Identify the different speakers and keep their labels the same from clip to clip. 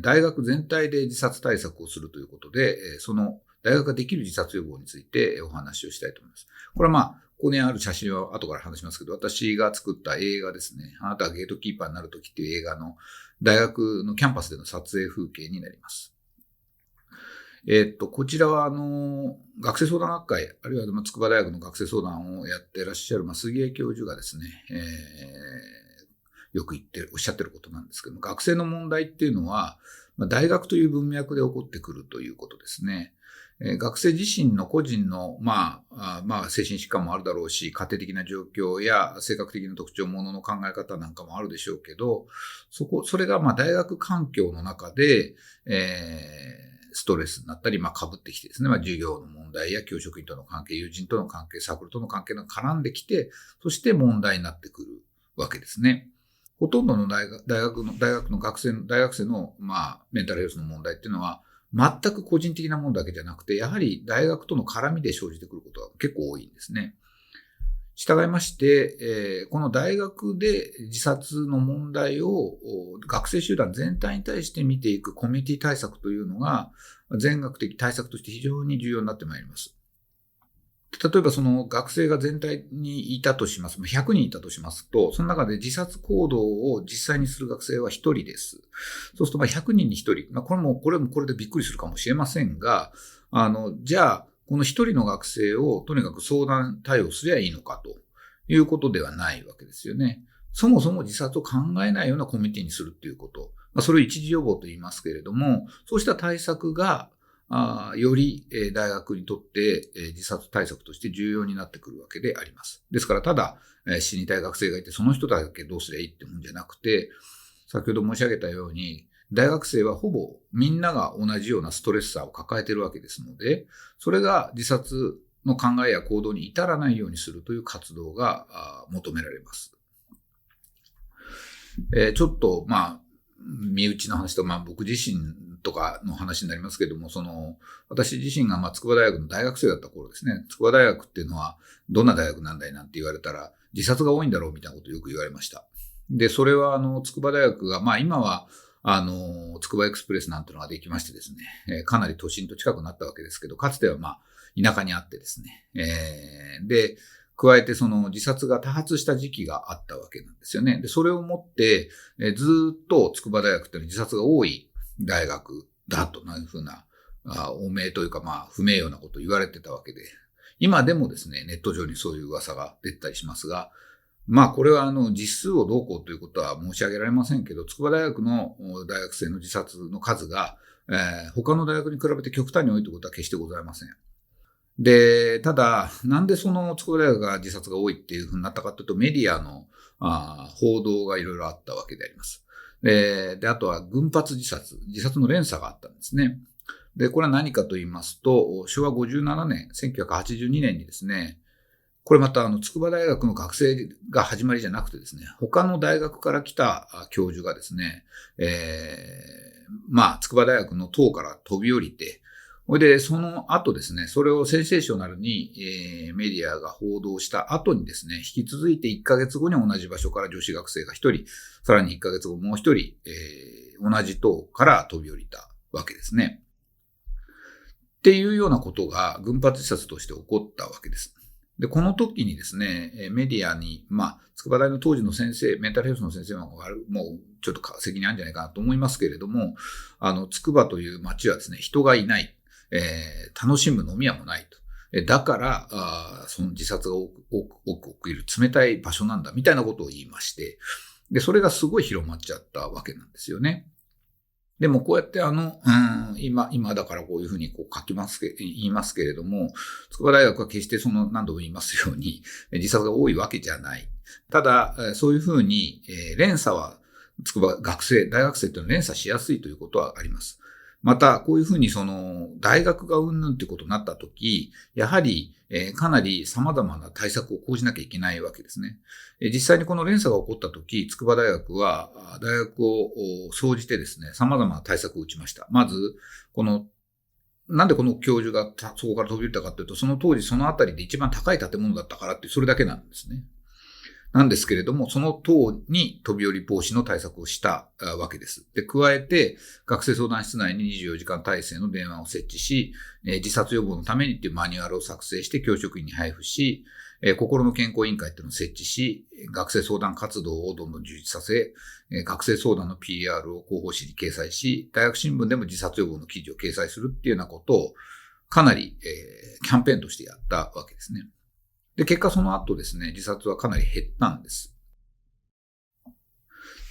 Speaker 1: 大学全体で自殺対策をするということで、その大学ができる自殺予防についてお話をしたいと思います。これはここにある写真は後から話しますけど、私が作った映画ですね。あなたがゲートキーパーになるときっていう映画の大学のキャンパスでの撮影風景になります。こちらは学生相談学会、あるいは筑波大学の学生相談をやっていらっしゃる杉江教授がですね、よくおっしゃってることなんですけども、学生の問題っていうのは、大学という文脈で起こってくるということですね。学生自身の個人の、精神疾患もあるだろうし、家庭的な状況や性格的な特徴、ものの考え方なんかもあるでしょうけど、それが大学環境の中で、ストレスになったり、被ってきてですね、授業の問題や教職員との関係、友人との関係、サークルとの関係が絡んできて、そして問題になってくるわけですね。ほとんどの大学生の、メンタルヘルスの問題っていうのは、全く個人的なものだけじゃなくて、やはり大学との絡みで生じてくることが結構多いんですね。従いまして、この大学で自殺の問題を学生集団全体に対して見ていくコミュニティ対策というのが全学的対策として非常に重要になってまいります。例えばその学生が全体にいたとします。100人いたとしますと、その中で自殺行動を実際にする学生は1人です。そうすると100人に1人。これもこれでびっくりするかもしれませんが、じゃあ、この1人の学生をとにかく相談対応すりゃいいのかということではないわけですよね。そもそも自殺を考えないようなコミュニティにするということ。それを一時予防と言いますけれども、そうした対策がより大学にとって自殺対策として重要になってくるわけであります。ですからただ死にたい学生がいてその人だけどうすりゃいいってもんじゃなくて、先ほど申し上げたように大学生はほぼみんなが同じようなストレッサーを抱えているわけですので、それが自殺の考えや行動に至らないようにするという活動が求められます。ちょっと身内の話と僕自身とかの話になりますけども、私自身が筑波大学の大学生だった頃ですね、筑波大学っていうのはどんな大学なんだいなんて言われたら自殺が多いんだろうみたいなことをよく言われました。で、それは筑波大学が、今は筑波エクスプレスなんてのができましてですね、かなり都心と近くなったわけですけど、かつては田舎にあってですね、で、加えてその自殺が多発した時期があったわけなんですよね。で、それをもって、ずっと筑波大学っていうのは自殺が多い大学だというふうな、汚名というか不名誉なことを言われてたわけで、今でもですね、ネット上にそういう噂が出たりしますが、これは実数をどうこうということは申し上げられませんけど、筑波大学の大学生の自殺の数が、他の大学に比べて極端に多いということは決してございません。で、ただ、なんでその筑波大学が自殺が多いっていうふうになったかというと、メディアの報道がいろいろあったわけであります。で、あとは群発自殺の連鎖があったんですね。で、これは何かと言いますと、昭和57年、1982年にですね、これまた筑波大学の学生が始まりじゃなくてですね、他の大学から来た教授がですね、筑波大学の塔から飛び降りて、で、その後ですね、それをセンセーショナルに、メディアが報道した後にですね、引き続いて1ヶ月後に同じ場所から女子学生が1人、さらに1ヶ月後もう1人、同じ塔から飛び降りたわけですね。っていうようなことが群発自殺として起こったわけです。で、この時にですね、メディアに、筑波大の当時の先生、メンタルヘルスの先生はもうちょっと責任あるんじゃないかなと思いますけれども、筑波という町はですね、人がいない。楽しむ飲み屋もないと。だから、その自殺が多く起きる冷たい場所なんだ、みたいなことを言いまして、で、それがすごい広まっちゃったわけなんですよね。でもこうやって今だからこういうふうに言いますけれども、筑波大学は決して何度も言いますように、自殺が多いわけじゃない。ただ、そういうふうに、連鎖は、大学生っていうのは連鎖しやすいということはあります。また、こういうふうに大学がうんぬんということになったとき、やはり、かなり様々な対策を講じなきゃいけないわけですね。実際にこの連鎖が起こったとき、筑波大学は、大学を総じてですね、様々な対策を打ちました。まず、なんでこの教授がそこから飛び降りたかというと、その当時そのあたりで一番高い建物だったからって、それだけなんですね。なんですけれども、その等に飛び降り防止の対策をしたわけです。で、加えて、学生相談室内に24時間体制の電話を設置し、自殺予防のためにっていうマニュアルを作成して教職員に配布し、心の健康委員会っていうのを設置し、学生相談活動をどんどん充実させ、学生相談の PR を広報誌に掲載し、大学新聞でも自殺予防の記事を掲載するっていうようなことをかなり、キャンペーンとしてやったわけですね。で、結果その後ですね、自殺はかなり減ったんです。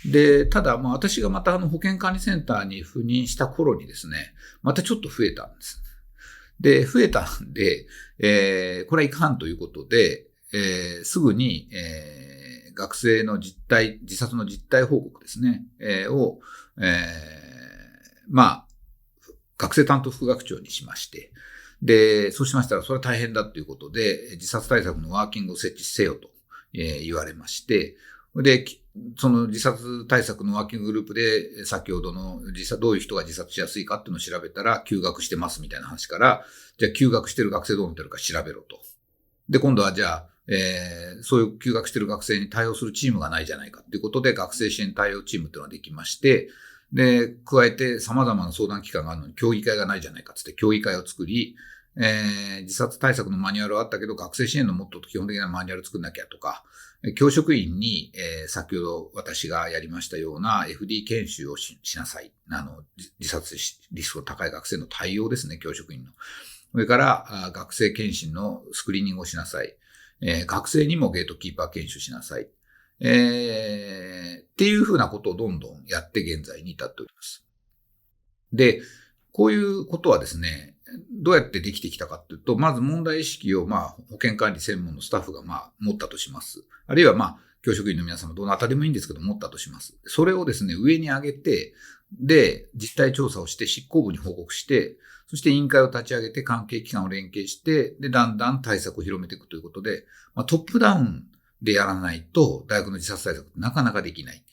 Speaker 1: で、ただ、私がまた保健管理センターに赴任した頃にですね、またちょっと増えたんです。で、増えたんで、これはいかんということで、すぐに、学生の自殺の実態報告ですね、を、学生担当副学長にしまして、で、そうしましたら、それは大変だということで、自殺対策のワーキングを設置せよと、言われまして、で、その自殺対策のワーキンググループで、先ほどのどういう人が自殺しやすいかっていうのを調べたら、休学してますみたいな話から、じゃあ休学してる学生どうなってるか調べろと。で、今度はじゃあ、そういう休学してる学生に対応するチームがないじゃないかっていうことで、学生支援対応チームっていうのができまして、で、加えて様々な相談機関があるのに協議会がないじゃないかって協議会を作り、自殺対策のマニュアルはあったけど、学生支援のもっと基本的なマニュアル作んなきゃとか、教職員に、先ほど私がやりましたような FD 研修を しなさい。自殺リスクの高い学生の対応ですね、教職員の。それから、学生検診のスクリーニングをしなさい。学生にもゲートキーパー研修しなさい。っていうふうなことをどんどんやって現在に至っております。で、こういうことはですね、どうやってできてきたかっていうと、まず問題意識を保健管理専門のスタッフが持ったとします。あるいは教職員の皆様どなたでもいいんですけど持ったとします。それをですね、上に上げて、で、実態調査をして執行部に報告して、そして委員会を立ち上げて関係機関を連携して、で、だんだん対策を広めていくということで、トップダウンでやらないと、大学の自殺対策ってなかなかできない、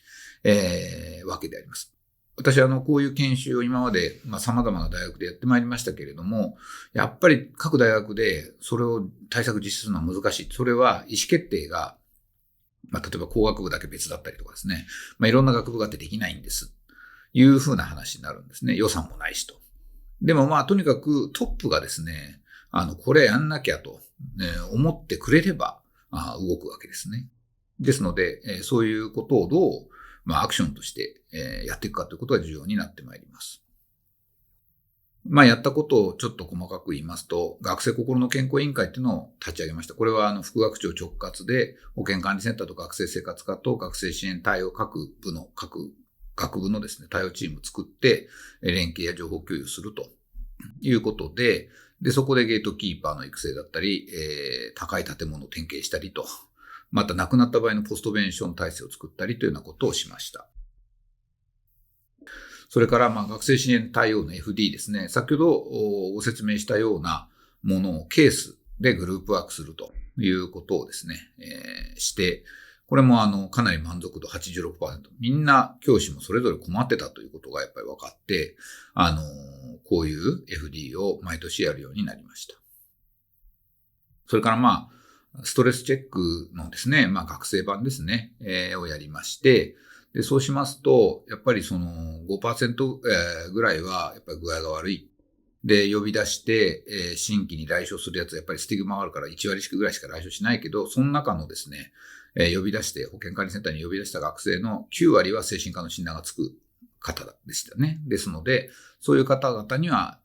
Speaker 1: わけであります。私はこういう研修を今まで様々な大学でやってまいりましたけれども、やっぱり各大学でそれを対策実施するのは難しい。それは意思決定が、例えば工学部だけ別だったりとかですね、いろんな学部があってできないんです。いうふうな話になるんですね。予算もないしと。でもとにかくトップがですね、これやんなきゃと、思ってくれれば、動くわけですね。ですので、そういうことをどう、アクションとして、やっていくかということが重要になってまいります。やったことをちょっと細かく言いますと、学生心の健康委員会っていうのを立ち上げました。これは副学長直轄で、保健管理センターと学生生活課と学生支援対応各学部のですね、対応チームを作って、連携や情報共有するということで、そこでゲートキーパーの育成だったり、高い建物を点検したりと、また亡くなった場合のポストベンション体制を作ったりというようなことをしました。それから学生支援対応の FD ですね。先ほどご説明したようなものをケースでグループワークするということをですね、して、これもかなり満足度 86%。みんな教師もそれぞれ困ってたということがやっぱり分かって、こういう FD を毎年やるようになりました。それからストレスチェックのですね、学生版ですね、をやりまして、で、そうしますと、やっぱりその 5% ぐらいはやっぱり具合が悪い。で、呼び出して、新規に来所するやつはやっぱりスティグマがあるから1割ぐらいしか来所しないけど、その中のですね、呼び出して、保健管理センターに呼び出した学生の9割は精神科の診断がつく方でしたね。ですので、そういう方々には、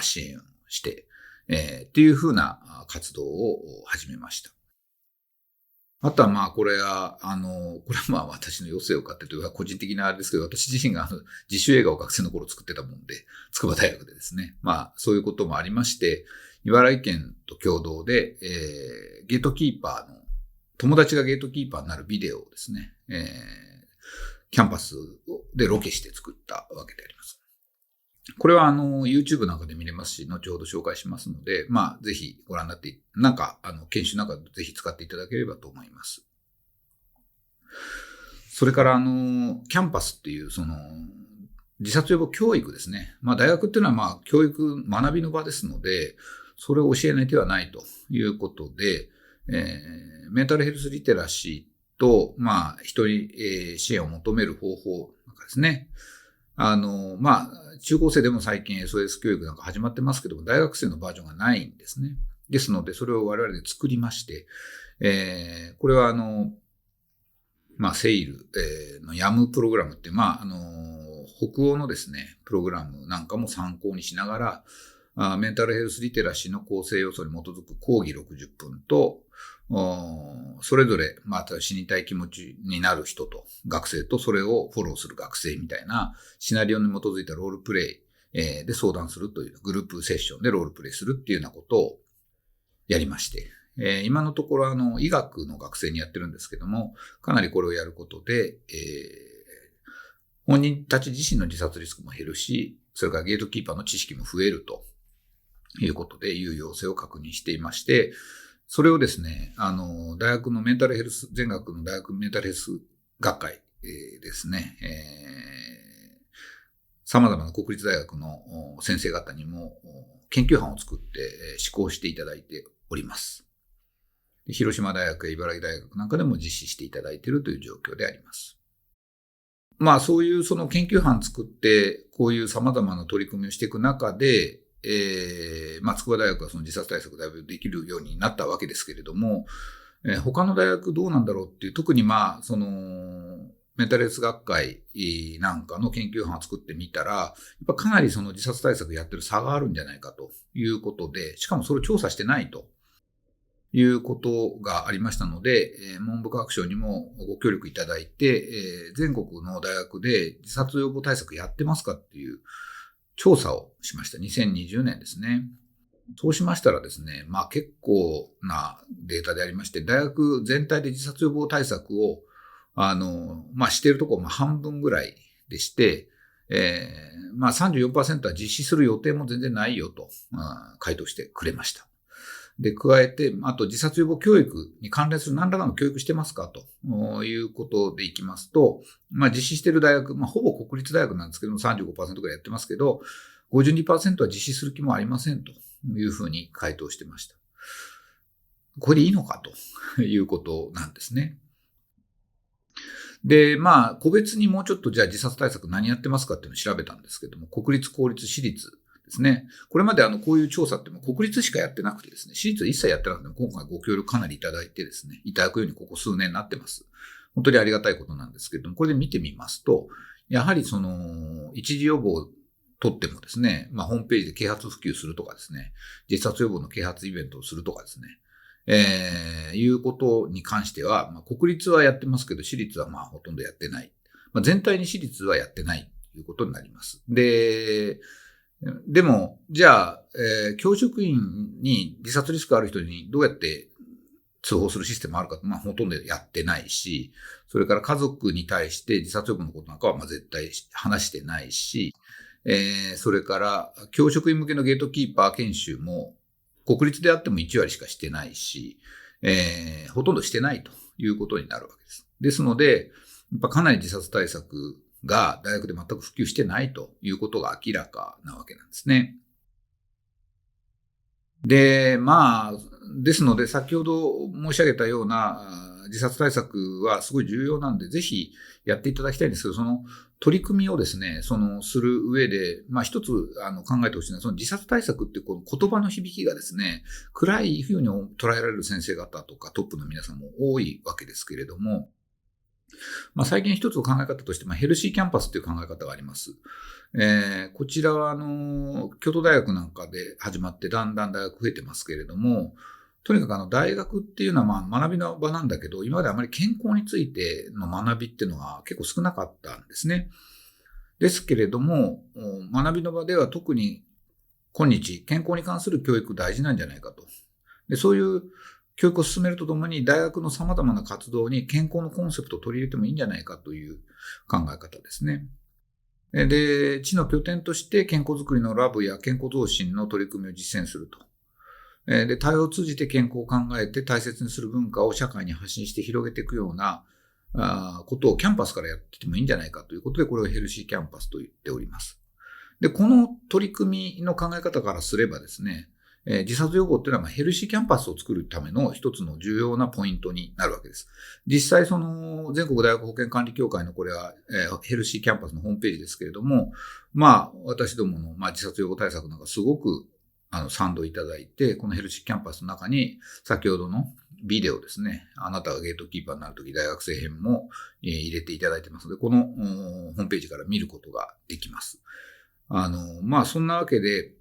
Speaker 1: 支援をして、っていうふうな活動を始めました。あとはこれは私の余生を買ってというか個人的なあれですけど、私自身が自主映画を学生の頃作ってたもんで、筑波大学でですね、そういうこともありまして、茨城県と共同で、ゲートキーパーの、友達がゲートキーパーになるビデオをですね、キャンパスでロケして作ったわけであります。これはYouTube なんかで見れますし、後ほど紹介しますので、ぜひご覧になって、研修なんかぜひ使っていただければと思います。それからキャンパスっていう自殺予防教育ですね。大学っていうのは教育、学びの場ですので、それを教えない手はないということで、メンタルヘルスリテラシーと、人に、支援を求める方法なんかですね。中高生でも最近 SOS 教育なんか始まってますけども、大学生のバージョンがないんですね。ですので、それを我々で作りまして、これはセイル、のヤムプログラムって、北欧のですね、プログラムなんかも参考にしながら、メンタルヘルスリテラシーの構成要素に基づく講義60分と、それぞれ、死にたい気持ちになる人と、学生とそれをフォローする学生みたいなシナリオに基づいたロールプレイ、で相談するという、グループセッションでロールプレイするっていうようなことをやりまして、今のところ医学の学生にやってるんですけども、かなりこれをやることで、本人たち自身の自殺リスクも減るし、それからゲートキーパーの知識も増えるということで有用性を確認していまして、それをですね、大学のメンタルヘルス、全学の大学メンタルヘルス学会、ですね、様々な国立大学の先生方にも研究班を作って施行していただいております。広島大学や茨城大学なんかでも実施していただいているという状況であります。そういうその研究班作って、こういう様々な取り組みをしていく中で、筑波大学はその自殺対策だいぶできるようになったわけですけれども、他の大学どうなんだろうっていう、特にその、メンタルヘルス学会なんかの研究班を作ってみたら、やっぱかなりその自殺対策やってる差があるんじゃないかということで、しかもそれを調査してないということがありましたので、文部科学省にもご協力いただいて、全国の大学で自殺予防対策やってますかっていう調査をしました。2020年ですね。そうしましたらですね、結構なデータでありまして、大学全体で自殺予防対策を、しているところも半分ぐらいでして、34% は実施する予定も全然ないよと、回答してくれました。で、加えて、あと自殺予防教育に関連する何らかの教育してますかということでいきますと、実施している大学、ほぼ国立大学なんですけども 35% ぐらいやってますけど、52% は実施する気もありませんというふうに回答してました。これでいいのかということなんですね。で、個別にもうちょっとじゃあ自殺対策何やってますかっていうのを調べたんですけども、国立、公立、私立ですね。これまでこういう調査っても国立しかやってなくてですね、私立は一切やってなくても今回ご協力かなりいただいてですね、いただくようにここ数年になってます。本当にありがたいことなんですけれども、これで見てみますと、やはりその、一時予防をとってもですね、ホームページで啓発普及するとかですね、自殺予防の啓発イベントをするとかですね、いうことに関しては、国立はやってますけど、私立はほとんどやってない。全体に私立はやってないということになります。でも、じゃあ、教職員に自殺リスクある人にどうやって通報するシステムあるかほとんどやってないし、それから家族に対して自殺予防のことなんかは絶対話してないし、それから教職員向けのゲートキーパー研修も国立であっても1割しかしてないし、ほとんどしてないということになるわけです。ですので、やっぱかなり自殺対策が大学で全く普及してないということが明らかなわけなんですね。で、ですので先ほど申し上げたような自殺対策はすごい重要なんで、ぜひやっていただきたいんですけど、その取り組みをですね、する上で、一つ考えてほしいのは、その自殺対策ってこの言葉の響きがですね、暗いふうに捉えられる先生方とかトップの皆さんも多いわけですけれども、最近一つの考え方として、ヘルシーキャンパスという考え方があります。こちらは京都大学なんかで始まってだんだん大学増えてますけれども、とにかく大学っていうのは学びの場なんだけど、今まであまり健康についての学びっていうのが結構少なかったんですね。ですけれども、学びの場では特に今日健康に関する教育大事なんじゃないかと。で、そういう教育を進めるとともに大学の様々な活動に健康のコンセプトを取り入れてもいいんじゃないかという考え方ですね。で、知の拠点として健康づくりのラボや健康増進の取り組みを実践すると。で、対応を通じて健康を考えて大切にする文化を社会に発信して広げていくようなことをキャンパスからやっててもいいんじゃないかということで、これをヘルシーキャンパスと言っております。で、この取り組みの考え方からすればですね、自殺予防っていうのはヘルシーキャンパスを作るための一つの重要なポイントになるわけです。実際全国大学保健管理協会のこれは、ヘルシーキャンパスのホームページですけれども、私どもの、自殺予防対策なんかすごく賛同いただいて、このヘルシーキャンパスの中に先ほどのビデオですね、あなたがゲートキーパーになるとき大学生編も入れていただいてますので、このホームページから見ることができます。そんなわけで、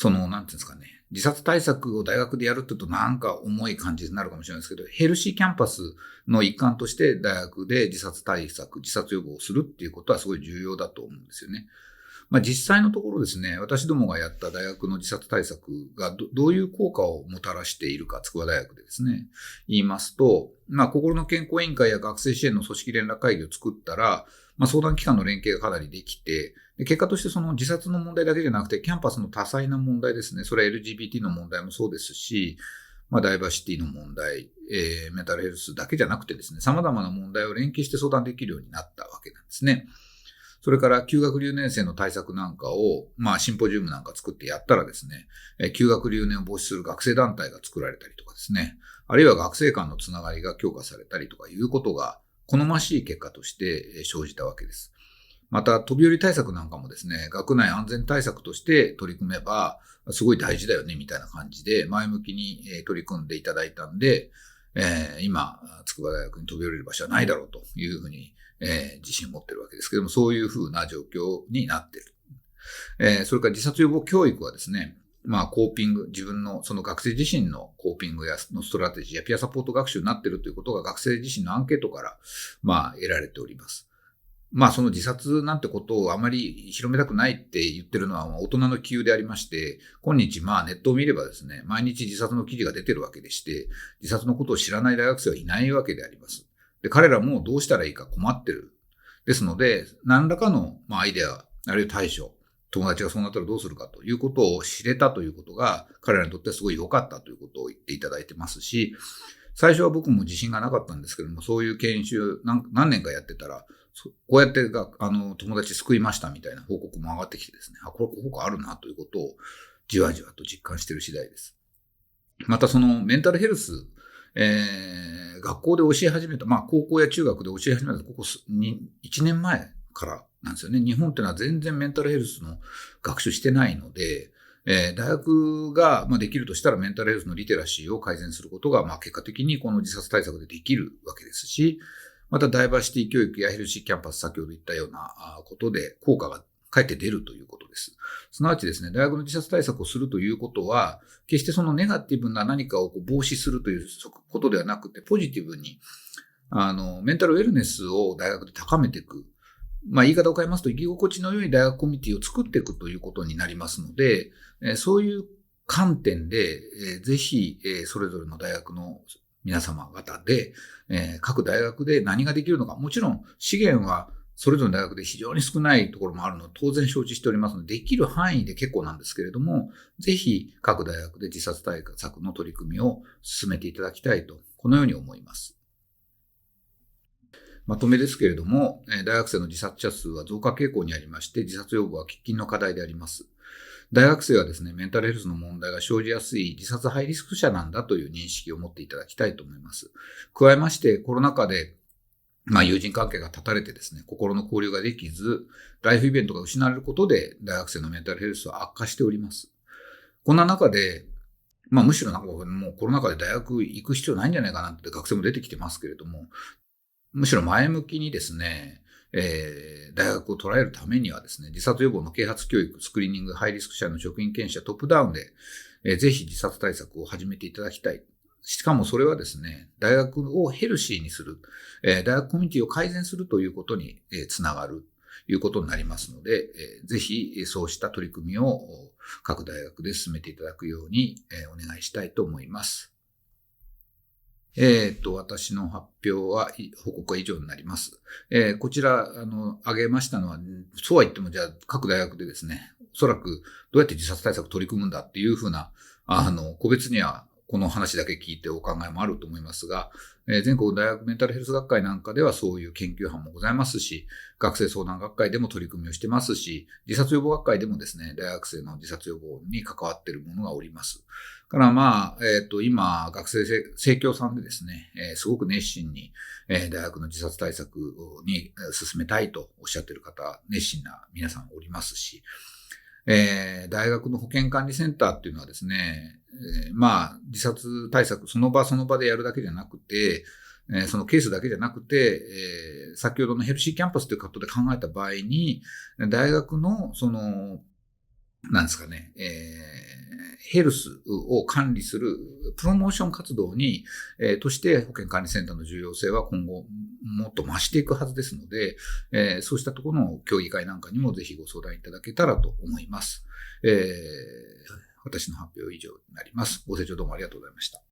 Speaker 1: なんていうんですかね、自殺対策を大学でやるって言うとなんか重い感じになるかもしれないですけど、ヘルシーキャンパスの一環として大学で自殺対策、自殺予防をするっていうことはすごい重要だと思うんですよね。実際のところですね、私どもがやった大学の自殺対策がどういう効果をもたらしているか、筑波大学でですね、言いますと、心の健康委員会や学生支援の組織連絡会議を作ったら、相談機関の連携がかなりできて、結果としてその自殺の問題だけじゃなくて、キャンパスの多彩な問題ですね、それは LGBT の問題もそうですし、ダイバーシティの問題、メンタルヘルスだけじゃなくてですね、様々な問題を連携して相談できるようになったわけなんですね。それから休学留年生の対策なんかを、シンポジウムなんか作ってやったらですね、休学留年を防止する学生団体が作られたりとかですね、あるいは学生間のつながりが強化されたりとかいうことが好ましい結果として生じたわけです。また、飛び降り対策なんかもですね、学内安全対策として取り組めば、すごい大事だよね、みたいな感じで、前向きに取り組んでいただいたんで、今、筑波大学に飛び降りる場所はないだろうというふうに、自信を持ってるわけですけども、そういうふうな状況になっている。それから自殺予防教育はですね、コーピング、自分のその学生自身のコーピングやのストラテジーやピアサポート学習になっているということが学生自身のアンケートから、得られております。その自殺なんてことをあまり広めたくないって言ってるのは大人の気憂でありまして、今日ネットを見ればですね、毎日自殺の記事が出てるわけでして、自殺のことを知らない大学生はいないわけであります。で、彼らもどうしたらいいか困ってる。ですので、何らかのアイデア、あるいは対処、友達がそうなったらどうするかということを知れたということが、彼らにとってはすごい良かったということを言っていただいてますし、最初は僕も自信がなかったんですけども、そういう研修何年かやってたら、こうやって友達救いましたみたいな報告も上がってきてですね、これ効果あるなということをじわじわと実感している次第です。またそのメンタルヘルス、学校で教え始めた、高校や中学で教え始めたここ1年前からなんですよね。日本ってのは全然メンタルヘルスの学習してないので、大学ができるとしたらメンタルヘルスのリテラシーを改善することが結果的にこの自殺対策でできるわけですし、またダイバーシティ教育やヘルシーキャンパス、先ほど言ったようなことで効果がかえって出るということです。すなわちですね、大学の自殺対策をするということは、決してそのネガティブな何かを防止するということではなくて、ポジティブに、メンタルウェルネスを大学で高めていく。言い方を変えますと、生き心地の良い大学コミュニティを作っていくということになりますので、そういう観点で、ぜひ、それぞれの大学の皆様方で、各大学で何ができるのか。もちろん資源はそれぞれの大学で非常に少ないところもあるので当然承知しておりますので、できる範囲で結構なんですけれども、ぜひ各大学で自殺対策の取り組みを進めていただきたいと、このように思います。まとめですけれども、大学生の自殺者数は増加傾向にありまして、自殺予防は喫緊の課題であります。大学生はですね、メンタルヘルスの問題が生じやすい自殺ハイリスク者なんだという認識を持っていただきたいと思います。加えまして、コロナ禍で、友人関係が断たれてですね、心の交流ができず、ライフイベントが失われることで、大学生のメンタルヘルスは悪化しております。こんな中で、むしろもうコロナ禍で大学行く必要ないんじゃないかなって学生も出てきてますけれども、むしろ前向きにですね、大学を捉えるためにはですね、自殺予防の啓発教育、スクリーニング、ハイリスク者の職員研修トップダウンで、ぜひ自殺対策を始めていただきたい。しかもそれはですね、大学をヘルシーにする、大学コミュニティを改善するということにつながるということになりますので、ぜひそうした取り組みを各大学で進めていただくようにお願いしたいと思います。私の発表は、報告は以上になります。こちら、挙げましたのは、そうは言っても、じゃあ、各大学でですね、おそらくどうやって自殺対策取り組むんだっていうふうな、個別にはこの話だけ聞いてお考えもあると思いますが、全国大学メンタルヘルス学会なんかではそういう研究班もございますし、学生相談学会でも取り組みをしてますし、自殺予防学会でもですね、大学生の自殺予防に関わっているものがおります。から今、学生生協さんでですね、すごく熱心に、大学の自殺対策に進めたいとおっしゃっている方、熱心な皆さんおりますし、大学の保健管理センターっていうのはですね、自殺対策その場その場でやるだけじゃなくて、そのケースだけじゃなくて、先ほどのヘルシーキャンパスということで考えた場合に、大学のヘルスを管理するプロモーション活動に、として保健管理センターの重要性は今後もっと増していくはずですので、そうしたところの協議会なんかにもぜひご相談いただけたらと思います。私の発表は以上になります。ご清聴どうもありがとうございました。